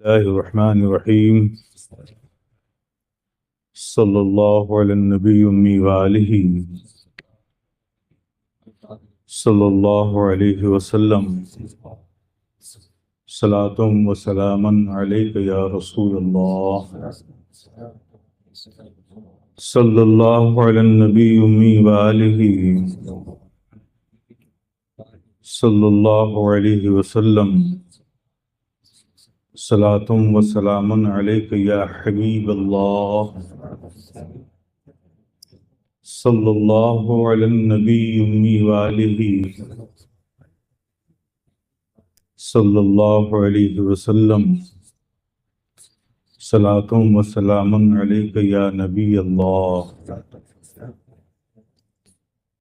الله الرحمن الرحيم صلى الله على النبي وآله صلى الله عليه وسلم صلاة وسلاما عليك يا رسول الله صلى الله على النبي وآله صلى الله عليه وسلم صلاة وسلام عليك يا حبيب الله صلى الله على النبي وآله صلى الله عليه وسلم صلاة وسلام عليك يا نبي الله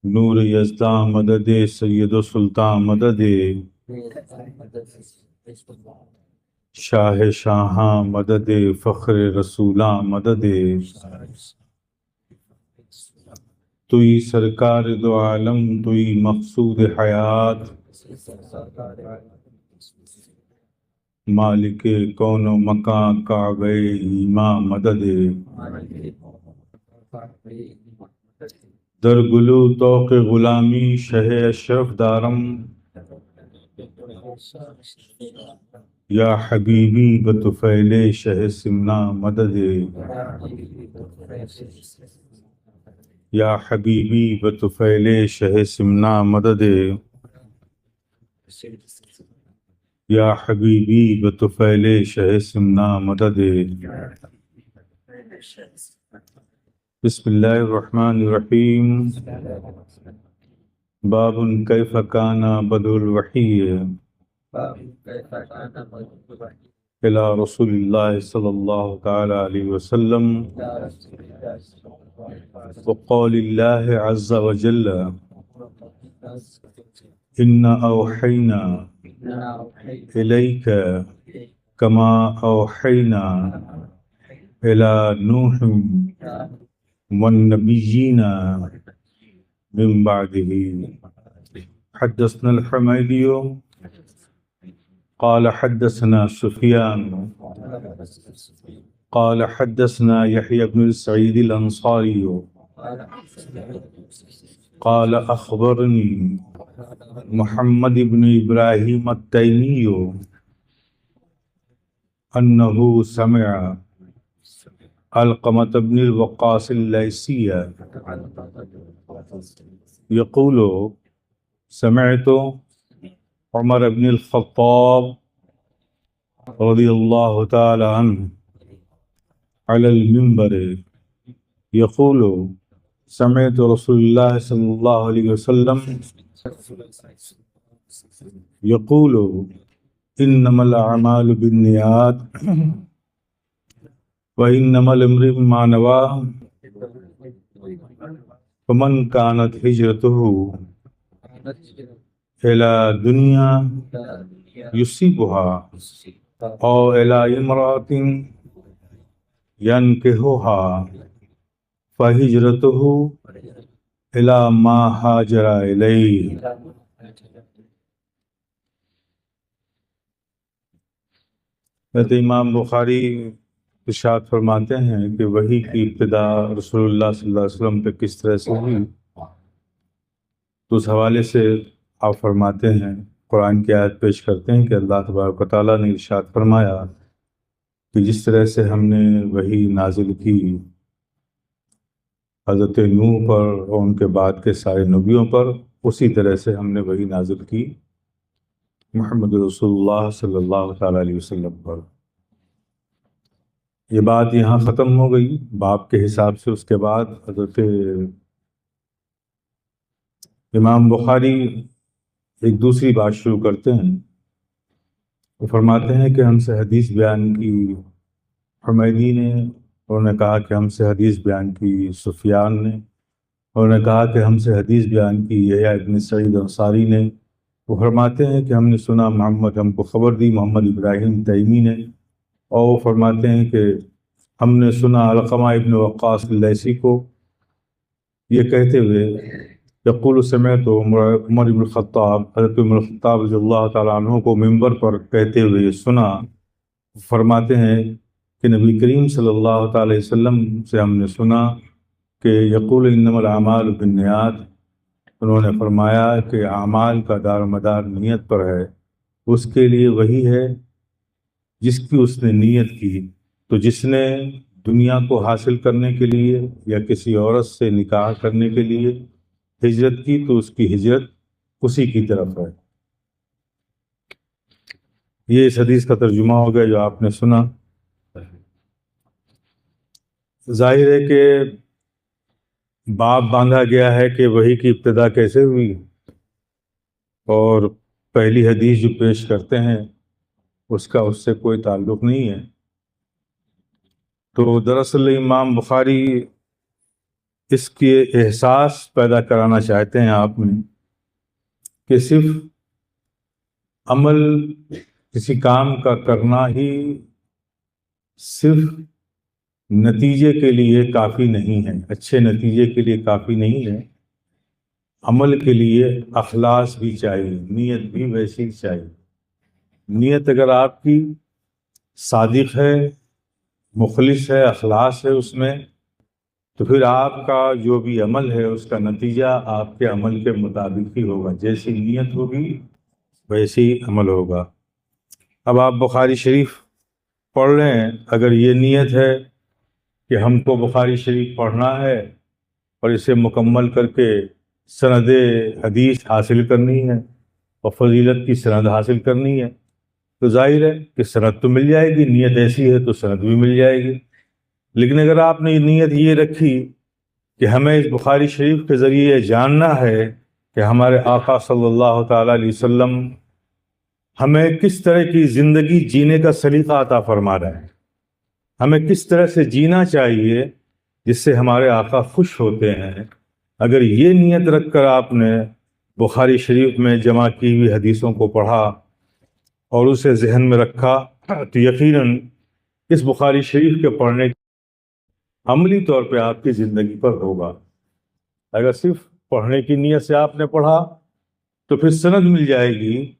نور یزداں مدد سید و سلطان مدد شاہ شاہاں مدد فخر رسولاں مدد توئی سرکار دو عالم توئی مقصود حیات مالک کون و مکان کعبہ ایمان مدد در گلو توق غلامی شہ اشرف دارم یا حبیبی بطفیل شہ سمنا مدد یا حبیبی بطفیل شہ سمنا مدد یا حبیبی بطفیل شہ سمنا مدد بسم اللہ الرحمن الرحیم باب کیف کان بدء الوحی الى رسول اللہ صلی اللہ تعالی علیہ وسلم وقول اللہ عز وجل ان اوحینا الیک کما اوحینا الى نوح والنبیین من بعده حدثنا الحمیدی قال حدثنا سفیان قال حدثنا يحيى بن سعيد الأنصاري قال أخبرني محمد بن إبراهيم التيمي أنه سمع علقمة بن الوقاص الليثي يقول سمعت عمر بن الخطاب رضي الله تعالى عنه على المنبر يقول سمعت رسول الله صلى الله عليه وسلم يقول إنما الأعمال بالنيات وإنما لامرئ ما نوى فمن كانت هجرته إلى دنيا يصيبها أو إلى امرأة ينكحها فهجرته إلى ما هاجر إليه حضرت امام بخاری ارشاد فرماتے ہیں کہ وحی کی ابتدا رسول اللہ صلی اللہ علیہ وسلم پہ کس طرح سے ہوئی، تو اس حوالے سے آپ فرماتے ہیں، قرآن کی آیت پیش کرتے ہیں کہ اللہ تبارک و تعالیٰ نے ارشاد فرمایا کہ جس طرح سے ہم نے وحی نازل کی حضرت نوح پر اور ان کے بعد کے سارے نبیوں پر، اسی طرح سے ہم نے وحی نازل کی محمد رسول اللہ صلی اللہ تعالیٰ علیہ وسلم پر۔ یہ بات یہاں ختم ہو گئی باب کے حساب سے۔ اس کے بعد حضرت امام بخاری ایک دوسری بات شروع کرتے ہیں، وہ فرماتے ہیں کہ ہم سے حدیث بیان کی حمیدی نے، انہوں نے کہا کہ ہم سے حدیث بیان کی سفیان نے، انہوں نے کہا کہ ہم سے حدیث بیان کی یحییٰ ابن سعید انصاری نے، وہ فرماتے ہیں کہ ہم نے سنا محمد، ہم کو خبر دی محمد ابراہیم تیمی نے، اور وہ فرماتے ہیں کہ ہم نے سنا علقمہ ابن وقاص اللیثی کو یہ کہتے ہوئے یقول سمعت عمر بن الخطاب، حضرت عمر الخطاب رضی اللہ تعالیٰ عنہ کو ممبر پر کہتے ہوئے سنا فرماتے ہیں کہ نبی کریم صلی اللہ تعالی وسلم سے ہم نے سنا کہ یقول انما الاعمال بالنیات، انہوں نے فرمایا کہ اعمال کا دار و مدار نیت پر ہے، اس کے لیے وہی ہے جس کی اس نے نیت کی۔ تو جس نے دنیا کو حاصل کرنے کے لیے یا کسی عورت سے نکاح کرنے کے لیے ہجرت کی تو اس کی ہجرت اسی کی طرف ہے۔ یہ اس حدیث کا ترجمہ ہو گیا جو آپ نے سنا۔ ظاہر ہے کہ باب باندھا گیا ہے کہ وحی کی ابتدا کیسے ہوئی، اور پہلی حدیث جو پیش کرتے ہیں اس کا اس سے کوئی تعلق نہیں ہے۔ تو دراصل امام بخاری اس کے احساس پیدا کرانا چاہتے ہیں آپ میں کہ صرف عمل کسی کام کا کرنا ہی صرف نتیجے کے لیے کافی نہیں ہے، اچھے نتیجے کے لیے کافی نہیں ہے، عمل کے لیے اخلاص بھی چاہیے، نیت بھی ویسی چاہیے۔ نیت اگر آپ کی صادق ہے، مخلص ہے، اخلاص ہے اس میں، تو پھر آپ کا جو بھی عمل ہے اس کا نتیجہ آپ کے عمل کے مطابق ہی ہوگا، جیسی نیت ہوگی ویسی عمل ہوگا۔ اب آپ بخاری شریف پڑھ رہے ہیں، اگر یہ نیت ہے کہ ہم کو بخاری شریف پڑھنا ہے اور اسے مکمل کر کے سند حدیث حاصل کرنی ہے اور فضیلت کی سند حاصل کرنی ہے، تو ظاہر ہے کہ سند تو مل جائے گی، نیت ایسی ہے تو سند بھی مل جائے گی۔ لیکن اگر آپ نے نیت یہ رکھی کہ ہمیں اس بخاری شریف کے ذریعے جاننا ہے کہ ہمارے آقا صلی اللہ تعالیٰ علیہ وسلم ہمیں کس طرح کی زندگی جینے کا سلیقہ عطا فرما رہے ہیں، ہمیں کس طرح سے جینا چاہیے جس سے ہمارے آقا خوش ہوتے ہیں، اگر یہ نیت رکھ کر آپ نے بخاری شریف میں جمع کی ہوئی حدیثوں کو پڑھا اور اسے ذہن میں رکھا، تو یقیناً اس بخاری شریف کے پڑھنے عملی طور پہ آپ کی زندگی پر ہوگا۔ اگر صرف پڑھنے کی نیت سے آپ نے پڑھا تو پھر سند مل جائے گی،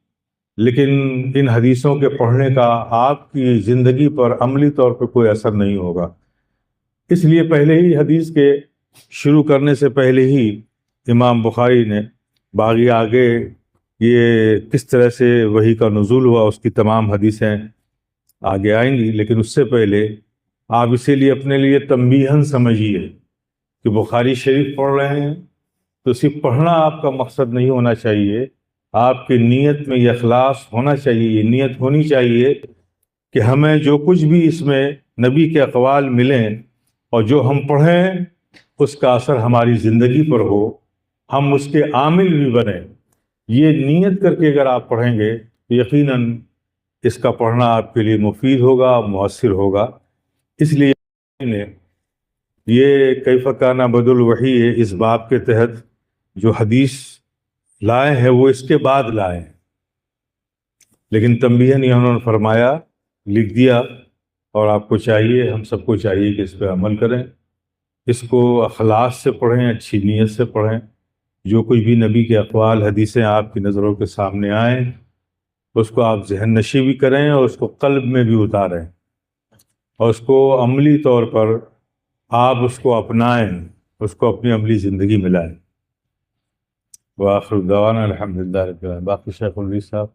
لیکن ان حدیثوں کے پڑھنے کا آپ کی زندگی پر عملی طور پہ کوئی اثر نہیں ہوگا۔ اس لیے پہلے ہی حدیث کے شروع کرنے سے پہلے ہی امام بخاری نے باقی آگے یہ کس طرح سے وحی کا نزول ہوا اس کی تمام حدیثیں آگے آئیں گی، لیکن اس سے پہلے آپ اسی لیے اپنے لیے تنبیہاً سمجھیے کہ بخاری شریف پڑھ رہے ہیں تو صرف پڑھنا آپ کا مقصد نہیں ہونا چاہیے، آپ کی نیت میں یہ اخلاص ہونا چاہیے، یہ نیت ہونی چاہیے کہ ہمیں جو کچھ بھی اس میں نبی کے اقوال ملیں اور جو ہم پڑھیں اس کا اثر ہماری زندگی پر ہو، ہم اس کے عامل بھی بنیں۔ یہ نیت کر کے اگر آپ پڑھیں گے تو یقیناً اس کا پڑھنا آپ کے لیے مفید ہوگا، مؤثر ہوگا۔ اس لیے یہ کیف کان بدء الوحی ہے، اس باب کے تحت جو حدیث لائے ہیں وہ اس کے بعد لائے ہیں، لیکن تنبیہاً انہوں نے فرمایا، لکھ دیا، اور آپ کو چاہیے، ہم سب کو چاہیے کہ اس پہ عمل کریں، اس کو اخلاص سے پڑھیں، اچھی نیت سے پڑھیں۔ جو کوئی بھی نبی کے اقوال حدیثیں آپ کی نظروں کے سامنے آئیں اس کو آپ ذہن نشی بھی کریں اور اس کو قلب میں بھی اتاریں اور اس کو عملی طور پر آپ اس کو اپنائیں، اس کو اپنی عملی زندگی میں لائیں۔ وآخر دعوانا الحمدللہ رب العالمین۔ باقی شیخ العزیز صاحب